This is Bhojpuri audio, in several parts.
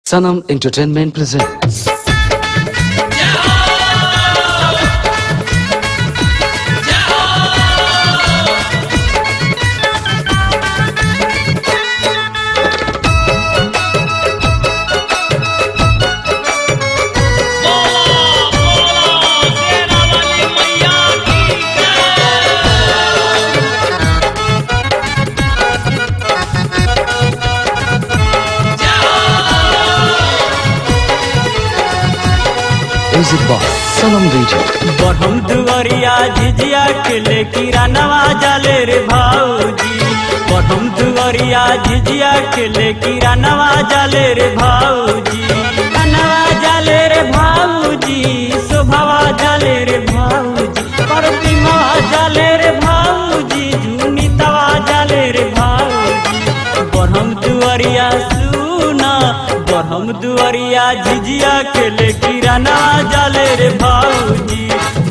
Sanam Entertainment presents. Music box Sanam DJ. बढ़म दुआरिया झिझिया खेले किरानवा जाले रे भाऊजी। बढ़म दुआरिया झिझिया खेले किरानवा जाले रे भाऊजी। किरानवा जाले रे भाऊजी, शोभावा जाले रे भाऊजी, परतिमा जाले रे भाऊजी, झुनितवा जाले रे भाऊजी। बढ़म दुआरिया सुना, बढ़म दुआरिया झिझिया खेले किरानवा जाले रे भाऊजी।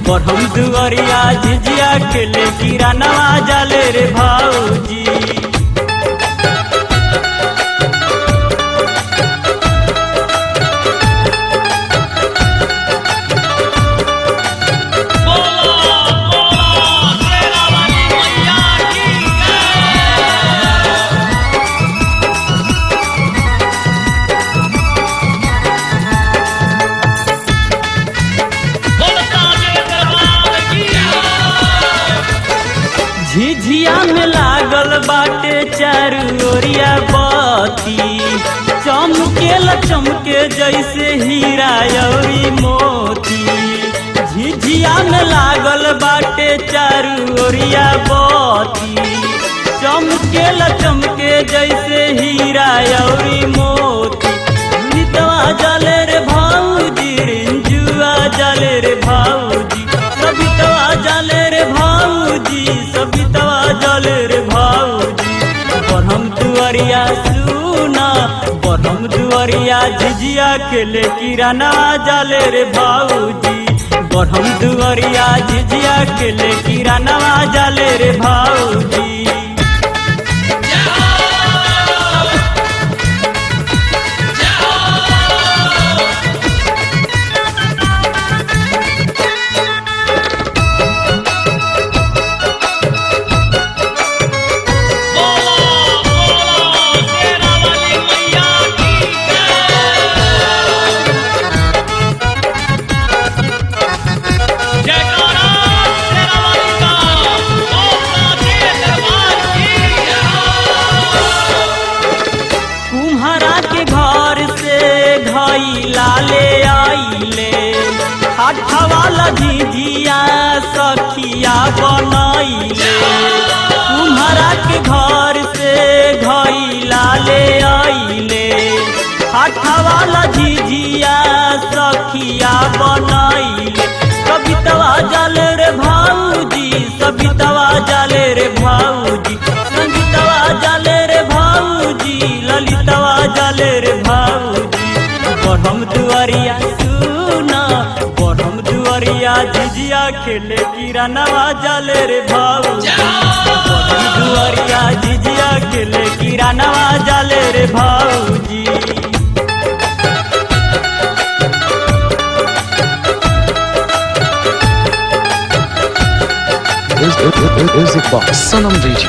बढ़म दुआरिया झिझिया खेले किरानवा जाले रे भाऊजी। झिझिया में लागल बाटे चारू ओरिया बत्ती, चमकेला चमके जैसे हीरा अउरी मोती। झिझिया में लागल बाटे चारू ओरिया बत्ती, चमकेला चमके जैसे हीरा अउरी मोती। नितवा जाले रे भाऊजी, रिंजुआ जाले रे भाऊजी, सबितवा जाले रे भाऊजी, सबितवा जाले रे भाऊजी। बढ़म दुआरिया सुना, बढ़म दुआरिया झिझिया खेले किरानवा जाले रे भाऊजी। बढ़म दुआरिया झिझिया खेले किरानवा जाले रे भाऊजी। लाले आइले हाथा वाला झिझिया सखिया बनैले। तुम्हारा के घर से घई लाले आइले हाथा वाला झिझिया सखिया बनैले। कवितवा जाले रे भाऊजी, सबितवा जाले रे भाऊजी, संगीतवा जाले रे भाऊजी, ललितवा जाले रे भाऊजी। बढ़म दुआरिया सुना, बढ़म दुआरिया झिझिया खेले किरानवा जाले रे भाऊजी। बढ़म दुआरिया झिझिया खेले किरानवा जाले रे भाऊजी। Music box Sanam DJ.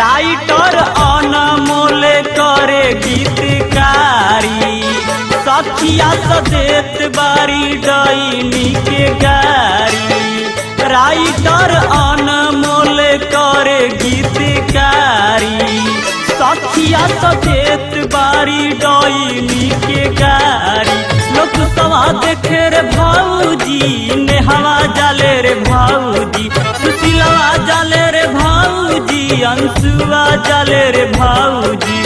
Writer Anmol करे गीतकारी, सखिया सदेत बारी डैनी के गारी। राइटर अनमोल करे गीतकारी, सखिया सदेत बारी डैनी के गारी। लोक सवा देखे रे भाऊजी, नेहवा जाले रे भाऊजी, सुशीलवा जाले रे भाऊजी, अंशुआ जाले रे भाऊजी।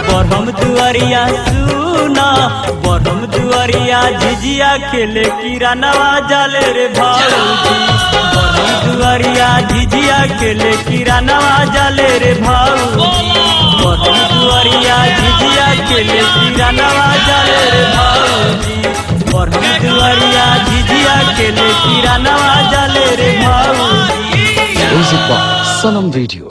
बढ़म दुआरिया सुना, बढ़म दुआरिया झिझिया खेले किरानवा जाले रे भाऊजी। बढ़म दुआरिया झिझिया खेले किरानवा जाले रे भाऊजी। बढ़म दुआरिया झिझिया अकेले किरानवा जाले रे भौजी बरहम दुआरिया झिझिया अकेले किरानवा जाले रे भौजी Music box Sanam Video.